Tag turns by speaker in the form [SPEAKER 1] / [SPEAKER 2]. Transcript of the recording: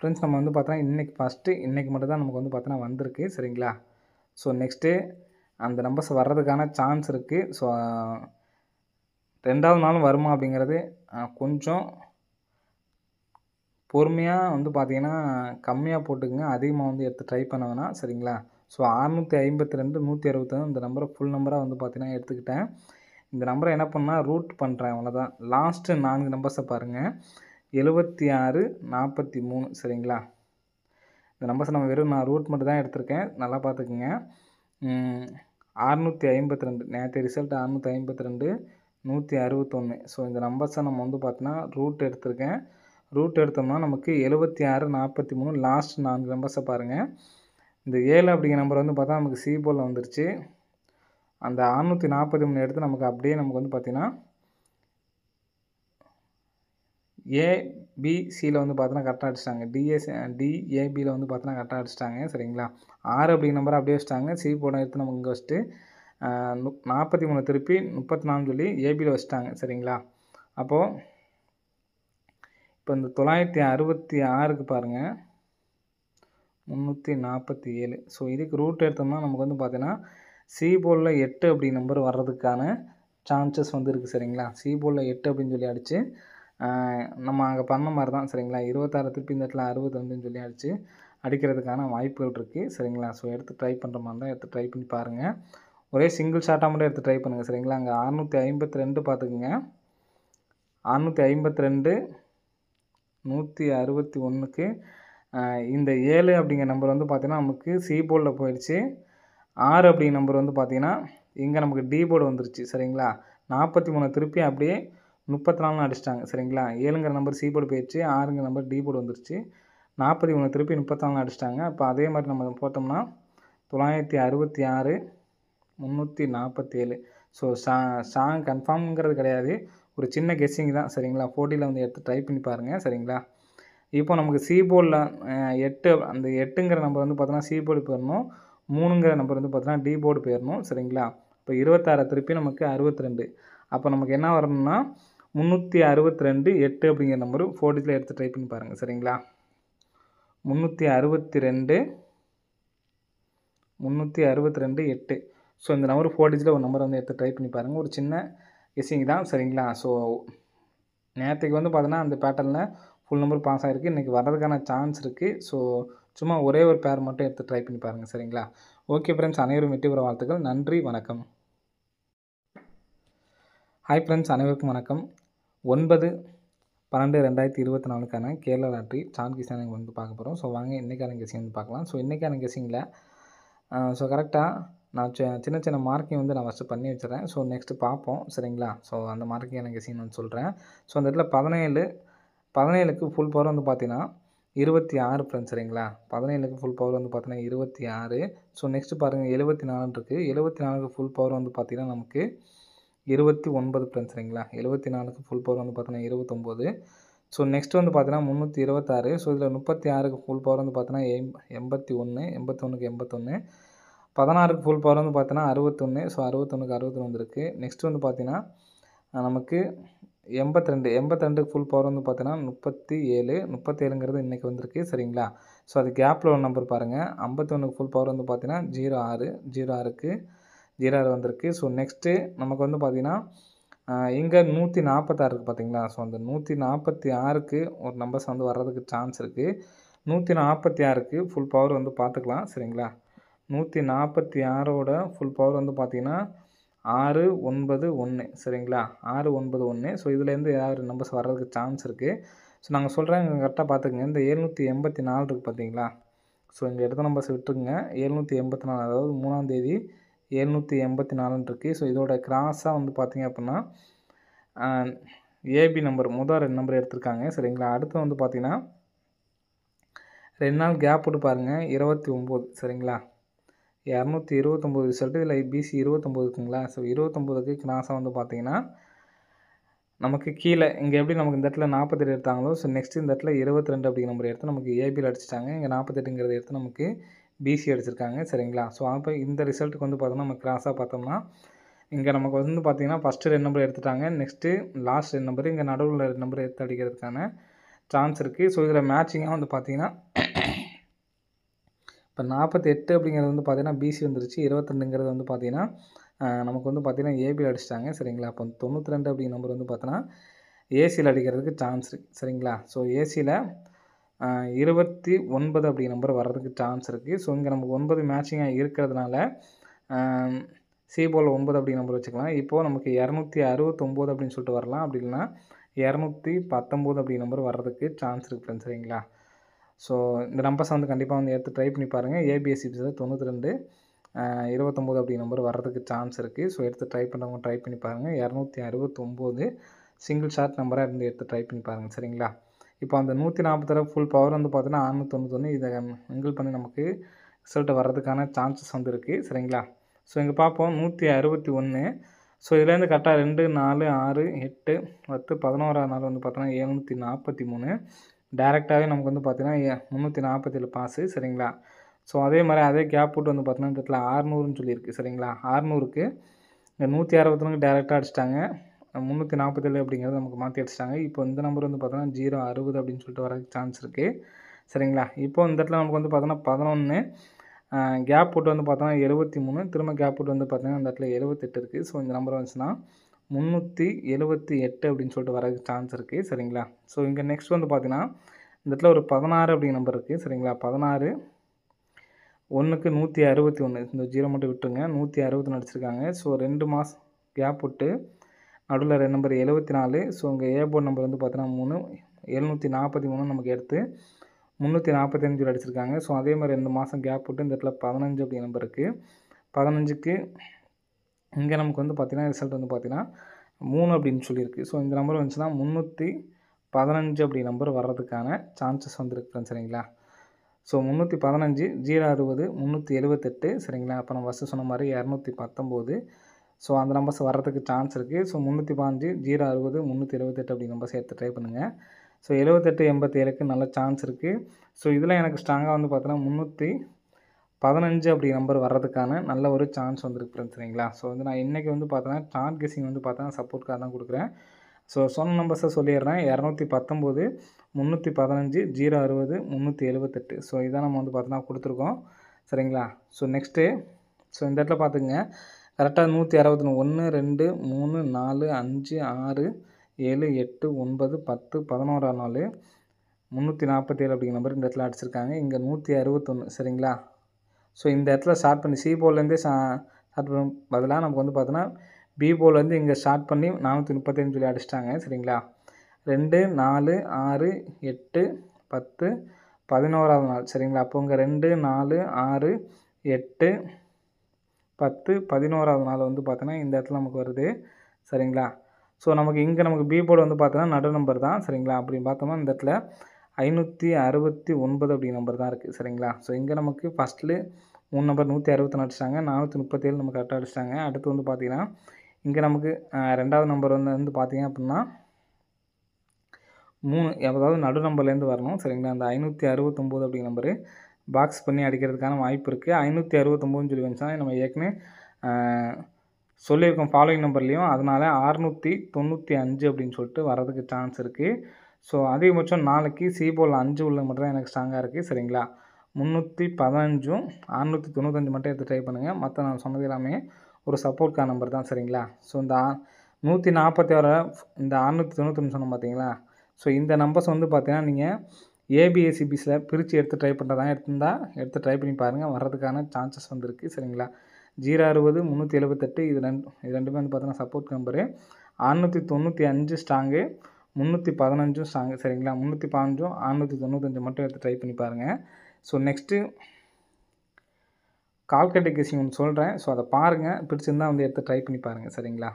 [SPEAKER 1] Friends நம்ம வந்து பார்த்தோன்னா இன்றைக்கி மட்டும் தான் நமக்கு வந்து பார்த்தோன்னா வந்திருக்கு சரிங்களா. ஸோ நெக்ஸ்ட்டு அந்த நம்பர்ஸ் வர்றதுக்கான சான்ஸ் இருக்குது. ஸோ 2வது நாளும் வருமா அப்படிங்கிறது கொஞ்சம் பொறுமையாக வந்து பார்த்தீங்கன்னா கம்மியாக போட்டுக்கங்க. அதிகமாக வந்து எடுத்து ட்ரை பண்ண வேணாம் சரிங்களா. ஸோ 652 161 இந்த நம்பரை ஃபுல் நம்பராக வந்து பார்த்தீங்கன்னா எடுத்துக்கிட்டேன். இந்த நம்பரை என்ன பண்ணால் ரூட் பண்ணுறேன் அவ்வளோதான். லாஸ்ட்டு 4 நம்பர்ஸை பாருங்கள். 76 43 சரிங்களா. இந்த நம்பர்ஸை நான் ரூட் மட்டும் தான் எடுத்திருக்கேன். நல்லா பார்த்துக்குங்க. 652 நேற்று ரிசல்ட் 652 161. ஸோ இந்த நம்பர்ஸை நம்ம வந்து பார்த்தோன்னா ரூட் எடுத்திருக்கேன். ரூட் எடுத்தோம்னா நமக்கு 76 43 லாஸ்ட் 4 நம்பர்ஸை பாருங்கள். இந்த 7 அப்படிங்கிற நம்பர் வந்து பார்த்தா நமக்கு சி போர்டில் வந்துருச்சு. அந்த 643 எடுத்து நமக்கு வந்து பார்த்தீங்கன்னா ஏபிசியில் வந்து பார்த்தோன்னா கரெக்டாக அடிச்சிட்டாங்க. டிஏபியில் வந்து பார்த்தோன்னா கரெக்டாக அடிச்சிட்டாங்க சரிங்களா. 6 அப்படிங்கிற நம்பரை அப்படியே வச்சுட்டாங்க. சி போர்டை எடுத்து நமக்கு இங்கே வச்சுட்டு 43 திருப்பி 34 சொல்லி ஏபியில் வச்சுட்டாங்க சரிங்களா. அப்போது இப்போ இந்த 966க்கு பாருங்கள் 347. ஸோ இதுக்கு ரூட் எடுத்தோம்னா நமக்கு வந்து பார்த்தீங்கன்னா சி போர்டில் 8 அப்படி நம்பர் வர்றதுக்கான சான்சஸ் வந்து இருக்குது சரிங்களா. சி போர்டில் 8 அப்படின்னு சொல்லி அடித்து நம்ம அங்கே பண்ண மாதிரி தான் சரிங்களா. 26 திருப்பி இந்த இடத்துல 62ன்னு சொல்லி அடிக்கிறதுக்கான வாய்ப்புகள் இருக்குது சரிங்களா. ஸோ எடுத்து ட்ரை பண்ணுற மாதிரி தான் எடுத்து ட்ரை பண்ணி பாருங்கள். ஒரே சிங்கிள் ஷாட்டாக மட்டும் எடுத்து ட்ரை பண்ணுங்கள் சரிங்களா. அங்கே 652 பார்த்துக்குங்க. 652 161க்கு இந்த 7 அப்படிங்கிற நம்பர் வந்து பார்த்தீங்கன்னா நமக்கு சி போர்டில் போயிடுச்சு. 6 அப்படிங்கிற நம்பர் வந்து பார்த்தீங்கன்னா இங்கே நமக்கு டி போர்டு வந்துருச்சு சரிங்களா. 43 திருப்பி அப்படியே 34 அடிச்சிட்டாங்க சரிங்களா. 7ங்கிற நம்பர் சி போர்டு போயிடுச்சு. 6ங்கிற நம்பர் டி போர்டு வந்துருச்சு. 43 திருப்பி 34 அடிச்சிட்டாங்க. அப்போ அதே மாதிரி நம்ம போட்டோம்னா 966 347. ஸோ சாங் கன்ஃபார்ம்ங்கிறது கிடையாது. ஒரு சின்ன கெஸ்ஸிங் தான் சரிங்களா. 4Dயில் வந்து எடுத்து ட்ரை பண்ணி பாருங்கள் சரிங்களா. இப்போ நமக்கு சி போர்டில் 8 அந்த 8ங்கிற நம்பர் வந்து பார்த்தோன்னா சி போர்டு போயிடணும். 3ங்கிற நம்பர் வந்து பார்த்தோன்னா டி போர்டு போயிடணும் சரிங்களா. இப்போ 26 திருப்பி நமக்கு 62. அப்போ நமக்கு என்ன வரணும்னா 362 8 அப்படிங்கிற நம்பரு 4Dயில் எடுத்து ட்ரை பண்ணி பாருங்கள் சரிங்களா. 362 8. ஸோ இந்த நம்பர் 4Dயில் ஒரு நம்பரை வந்து எடுத்து ட்ரை பண்ணி பாருங்கள். ஒரு சின்ன கெஸ்ஸிங் தான் சரிங்களா. ஸோ நேற்றுக்கு வந்து பார்த்தோன்னா அந்த பேட்டர்னில் ஃபுல் நம்பர் பாஸ் ஆகிருக்கு. இன்றைக்கி வர்றதுக்கான சான்ஸ் இருக்குது. ஸோ சும்மா ஒரே ஒரு பேர் மட்டும் எடுத்து ட்ரை பண்ணி பாருங்கள் சரிங்களா. ஓகே ஃப்ரெண்ட்ஸ், அனைவரும் வெற்றி பெற வாழ்த்துக்கள். நன்றி, வணக்கம். ஹாய் ஃப்ரெண்ட்ஸ், அனைவருக்கும் வணக்கம். 9/12/2024க்கான கேரளா லாட்ரி சான் கிசானை வந்து பார்க்க போகிறோம். ஸோ வாங்க இன்றைக்கான கெஸ்ஸிங் வந்து பார்க்கலாம். ஸோ இன்றைக்கான கெஸ்ஸிங்கில் ஸோ கரெக்டாக நான் சின்ன சின்ன மார்க்கிங் வந்து நான் ஃபஸ்ட்டு பண்ணி வச்சுறேன். ஸோ நெக்ஸ்ட்டு பார்ப்போம் சரிங்களா. ஸோ அந்த மார்க்கிங் எனக்கு கெஸ்ஸிங் வந்து சொல்கிறேன். ஸோ அந்த இடத்துல 17க்கு ஃபுல் பவர் வந்து பார்த்தீங்கன்னா 26 ஃப்ரெண்ட்ஸ் சரிங்களா. 17க்கு ஃபுல் பவர் வந்து பார்த்தீங்கன்னா 26. ஸோ நெக்ஸ்ட்டு பாருங்கள் 74 இருக்குது. 74க்கு ஃபுல் பவர் வந்து பார்த்தீங்கன்னா நமக்கு 29 ஃப்ரெண்ட்ஸ் சரிங்களா. 74க்கு ஃபுல் பவர் வந்து பார்த்தீங்கன்னா 29. ஸோ நெக்ஸ்ட் வந்து பார்த்தீங்கன்னா 326. ஸோ இதில் 36க்கு ஃபுல் பவர் வந்து பார்த்தீங்கன்னா 81. 81க்கு 81. 16க்கு ஃபுல் பவர் வந்து பார்த்தீங்கன்னா 61. ஸோ 61க்கு 61 வந்துருக்கு. நெக்ஸ்ட் வந்து பார்த்தீங்கன்னா நமக்கு 82க்கு ஃபுல் பவர் வந்து பார்த்தீங்கன்னா 37. 37ங்கிறது இன்றைக்கி வந்திருக்கு சரிங்களா. ஸோ அது கேப்பில் ஒரு நம்பர் பாருங்கள். 51க்கு ஃபுல் பவர் வந்து பார்த்தீங்கன்னா 06 வந்திருக்கு. ஸோ நெக்ஸ்ட்டு நமக்கு வந்து பார்த்தீங்கன்னா இங்கே 146 இருக்குது பார்த்தீங்களா. ஸோ அந்த 146க்கு ஒரு நம்பர்ஸ் வந்து வர்றதுக்கு சான்ஸ் இருக்குது. 146க்கு ஃபுல் பவர் வந்து பார்த்துக்கலாம் சரிங்களா. 146ஓட ஃபுல் பவர் வந்து பார்த்தீங்கன்னா 691 சரிங்களா. 691. ஸோ இதுலேருந்து ஏதாவது நம்பர்ஸ் வர்றதுக்கு சான்ஸ் இருக்குது. ஸோ நாங்கள் சொல்கிறேன் கரெக்டாக பார்த்துக்குங்க. இந்த 784 இருக்குது பார்த்தீங்களா. ஸோ இங்கே எடுத்த நம்பர்ஸ் விட்டுருங்க. 784 அதாவது 3ஆம் தேதி 784 இருக்குது. ஸோ இதோட கிராஸாக வந்து பார்த்தீங்க அப்படின்னா ஏபி நம்பர் முதல் 2 நம்பர் எடுத்திருக்காங்க சரிங்களா. அடுத்து வந்து பார்த்தீங்கன்னா 2 நாள் கேப் விட்டு பாருங்கள் 29 சரிங்களா. 229 ரிசல்ட்டு. இதில் பிசி 29 இருக்குங்களா. ஸோ 29க்கு கிராஸாக வந்து பார்த்தீங்கன்னா நமக்கு கீழே இங்கே எப்படி நமக்கு இந்த இடத்துல 48 எடுத்தாங்களோ ஸோ நெக்ஸ்ட் இந்த இடத்துல 22 அப்படிங்கிற நம்பர் எடுத்து நமக்கு ஏபியில் அடிச்சிட்டாங்க. இங்கே 48ங்கிறத எடுத்து நமக்கு பிசி அடிச்சிருக்காங்க சரிங்களா. ஸோ அப்போ இந்த ரிசல்ட்டுக்கு வந்து பார்த்தோம்னா நம்ம கிராஸாக பார்த்தோம்னா இங்கே நமக்கு வந்து பார்த்தீங்கன்னா ஃபஸ்ட்டு 2 நம்பர் எடுத்துட்டாங்க. நெக்ஸ்ட்டு லாஸ்ட் 2 நம்பர் இங்கே நடுவில் 2 நம்பர் எடுத்து அடிக்கிறதுக்கான சான்ஸ் இருக்குது. ஸோ இதில் மேட்சிங்காக வந்து பார்த்தீங்கன்னா இப்போ 48 அப்படிங்கிறது வந்து பார்த்தீங்கன்னா பிசி வந்துருச்சு. 22ங்கிறது வந்து பார்த்தீங்கன்னா நமக்கு வந்து பார்த்தீங்கன்னா ஏபியில் அடிச்சிட்டாங்க சரிங்களா. அப்போ 92 அப்படிங்கிற நம்பர் வந்து பார்த்தோன்னா ஏசியில் அடிக்கிறதுக்கு சான்ஸ் இருக்குது சரிங்களா. ஸோ ஏசியில் 29 அப்படிங்கிற நம்பர் வர்றதுக்கு சான்ஸ் இருக்குது. ஸோ இங்கே நமக்கு 9 மேட்சிங்காக இருக்கிறதுனால சி போல் 9 அப்படிங்கிற நம்பர் வச்சுக்கலாம். இப்போது நமக்கு 269 அப்படின்னு சொல்லிட்டு வரலாம். அப்படி இல்லைன்னா 219 அப்படிங்கிற நம்பர் வர்றதுக்கு சான்ஸ் இருக்குது ஃப்ரெண்ட்ஸ் சரிங்களா. ஸோ இந்த நம்பர்ஸை வந்து கண்டிப்பாக வந்து எடுத்து ட்ரை பண்ணி பாருங்கள். ஏபிஎஸ்சிபிஸில் 92 29 அப்படிங்கிற நம்பர் வர்றதுக்கு சான்ஸ் இருக்குது. ஸோ எடுத்து ட்ரை பண்ணுறவங்க ட்ரை பண்ணி பாருங்கள். 269 சிங்கிள் ஷார்ட் நம்பராக இருந்து எடுத்து ட்ரை பண்ணி பாருங்கள் சரிங்களா. இப்போ அந்த 140 ஃபுல் பவர் வந்து பார்த்தீங்கன்னா 691 இதை மிங்கிள் பண்ணி நமக்கு ரிசல்ட் வர்றதுக்கான சான்சஸ் வந்து இருக்குது சரிங்களா. ஸோ இங்கே பார்ப்போம் 161. ஸோ இதுலேருந்து கரெக்டாக 2 4 6 8 10 11ஆவது நாள் வந்து பார்த்தோன்னா 743 டேரெக்டாகவே நமக்கு வந்து பார்த்தீங்கன்னா 347 பாஸு சரிங்களா. ஸோ அதே மாதிரி அதே கேப் போட்டு வந்து பார்த்தீங்கன்னா இந்த இடத்துல 600ன்னு சொல்லியிருக்கு சரிங்களா. 600க்கு இந்த 161 டேரெக்டாக அடிச்சிட்டாங்க. 347 அப்படிங்கிறது நமக்கு மாற்றி அடிச்சிட்டாங்க. இப்போ இந்த நம்பர் வந்து பார்த்தோன்னா 060 அப்படின்னு சொல்லிட்டு வர சான்ஸ் இருக்குது சரிங்களா. இப்போ இந்த இடத்துல நமக்கு வந்து பார்த்தோன்னா 11 கேப் போட்டு வந்து பார்த்தோன்னா 73 திரும்ப கேப் போட்டு வந்து பார்த்தீங்கன்னா இந்த இடத்துல 78 இருக்குது. ஸோ இந்த நம்பர் வந்துச்சுன்னா 378 அப்படின்னு சொல்லிட்டு வர சான்ஸ் இருக்குது சரிங்களா. ஸோ இங்கே நெக்ஸ்ட் வந்து பார்த்தீங்கன்னா இந்த இடத்துல ஒரு 16 அப்படிங்கிற நம்பர் இருக்குது சரிங்களா. 16 1க்கு 161 இந்த 0 மட்டும் விட்டுருங்க. 161 அடிச்சிருக்காங்க. ஸோ 2 மாதம் கேப் விட்டு நடுவில் நம்பர் 74. ஸோ இங்கே ஏ போர்டு நம்பர் வந்து பார்த்தீங்கன்னா 3 743 நமக்கு எடுத்து 345 அடிச்சிருக்காங்க. ஸோ அதே மாதிரி 2 மாதம் கேப் விட்டு இந்த இடத்துல 15 அப்படிங்கிற நம்பர் இருக்குது. 15க்கு இங்கே நமக்கு வந்து பார்த்தீங்கன்னா ரிசல்ட் வந்து பார்த்தீங்கன்னா 3 அப்படின்னு சொல்லியிருக்கு. ஸோ இந்த நம்பர் வந்துச்சுன்னா 315 அப்படி நம்பர் வர்றதுக்கான சான்சஸ் வந்துருக்கு சரிங்களா. ஸோ 315 060 378 சரிங்களா. அப்போ நம்ம ஃபஸ்ட்டு சொன்ன மாதிரி 219. ஸோ அந்த நம்பர்ஸ் வர்றதுக்கு சான்ஸ் இருக்குது. ஸோ 315 060 378 அப்படி நம்பர்ஸ் எடுத்து ட்ரை பண்ணுங்கள். ஸோ 78 87க்கு நல்ல சான்ஸ் இருக்குது. ஸோ இதில் எனக்கு ஸ்ட்ராங்காக வந்து பார்த்தோன்னா 315 அப்படி நம்பர் வர்றதுக்கான நல்ல ஒரு சான்ஸ் வந்துருக்கு ஃப்ரெண்ட்ஸ் சரிங்களா. ஸோ வந்து நான் இன்றைக்கி வந்து பார்த்தோன்னா சார்ட் கெஸிங் வந்து பார்த்தோன்னா சப்போர்ட்காக தான் கொடுக்குறேன். ஸோ சொன்ன நம்பர்ஸை சொல்லிடுறேன். 219 315 060 378. ஸோ இதான் நம்ம வந்து பார்த்தோன்னா கொடுத்துருக்கோம் சரிங்களா. ஸோ நெக்ஸ்ட்டு ஸோ இந்த இடத்துல பார்த்துங்க கரெக்டாக 161 1 2 3 4 5 6 7 8 9 10 11ஆம் நாள் 347 அப்படிங்கிற நம்பர் இந்த இடத்துல அடிச்சிருக்காங்க. இங்கே 161 சரிங்களா. ஸோ இந்த இடத்துல ஸ்டார்ட் பண்ணி சி போர்ட்லேருந்தே ஸ்டார்ட் பண்ண பதிலாக நமக்கு வந்து பார்த்தோன்னா பி போர்ட்லேருந்து இங்கே ஸ்டார்ட் பண்ணி 435 சொல்லி அடிச்சிட்டாங்க சரிங்களா. 2 4 6 8 10 11ஆவது நாள் சரிங்களா. அப்போ இங்கே 2 4 6 8 10 11ஆவது நாள் வந்து பார்த்தோன்னா இந்த இடத்துல நமக்கு வருது சரிங்களா. ஸோ நமக்கு இங்கே நமக்கு பி போர்டு வந்து பார்த்தோன்னா நடு நம்பர் தான் சரிங்களா. அப்படி பார்த்தோம்னா இந்த இடத்துல 569 அப்படி நம்பர் தான் இருக்குது சரிங்களா. ஸோ இங்கே நமக்கு ஃபஸ்ட்டில் 3 நம்பர் 161 அடிச்சிட்டாங்க. 437 நமக்கு கரெக்டாக அடிச்சிட்டாங்க. அடுத்து வந்து பார்த்திங்கன்னா இங்கே நமக்கு ரெண்டாவது நம்பர் வந்து பார்த்திங்க அப்படின்னா 3 அதாவது நடு நம்பர்லேருந்து வரணும் சரிங்களா. அந்த 569 அப்படிங்கிற நம்பரு பாக்ஸ் பண்ணி அடிக்கிறதுக்கான வாய்ப்பு இருக்குது. 569 சொல்லி வந்துச்சுன்னா நம்ம ஏற்கனவே சொல்லியிருக்கோம் ஃபாலோயிங் நம்பர்லேயும். அதனால் 695 அப்படின்னு சொல்லிட்டு வரதுக்கு சான்ஸ் இருக்குது. ஸோ அதிகபட்சம் நாளைக்கு சி போல் 5 உள்ள மட்டும் தான் எனக்கு ஸ்ட்ராங்காக இருக்குது சரிங்களா. 315 695 மட்டும் எடுத்து ட்ரை பண்ணுங்கள். மற்ற நான் சொன்னது எல்லாமே ஒரு சப்போர்ட்கான நம்பர் தான் சரிங்களா. ஸோ இந்த 146 இந்த 691 சொன்னோம் பார்த்தீங்களா. ஸோ இந்த நம்பர்ஸ் வந்து பார்த்தீங்கன்னா நீங்கள் ஏபிஎஸ்சிபிஸில் பிரித்து எடுத்து ட்ரை பண்ணுறதா எடுத்து ட்ரை பண்ணி பாருங்கள். வர்றதுக்கான சான்சஸ் வந்துருக்கு சரிங்களா. 060 378 இது ரெண்டுமே வந்து பார்த்தீங்கன்னா சப்போர்ட் நம்பரு. 695 ஸ்ட்ராங்கு 315 ஸ்ட்ராங்கு சரிங்களா. 315 695 மட்டும் எடுத்து ட்ரை பண்ணி பாருங்கள். ஸோ நெக்ஸ்ட்டு கால்குலேட்டர் கெஸிங் ஒன்று சொல்கிறேன். ஸோ அதை பாருங்கள். பிடிச்சிருந்தால் வந்து எடுத்து ட்ரை பண்ணி பாருங்கள் சரிங்களா.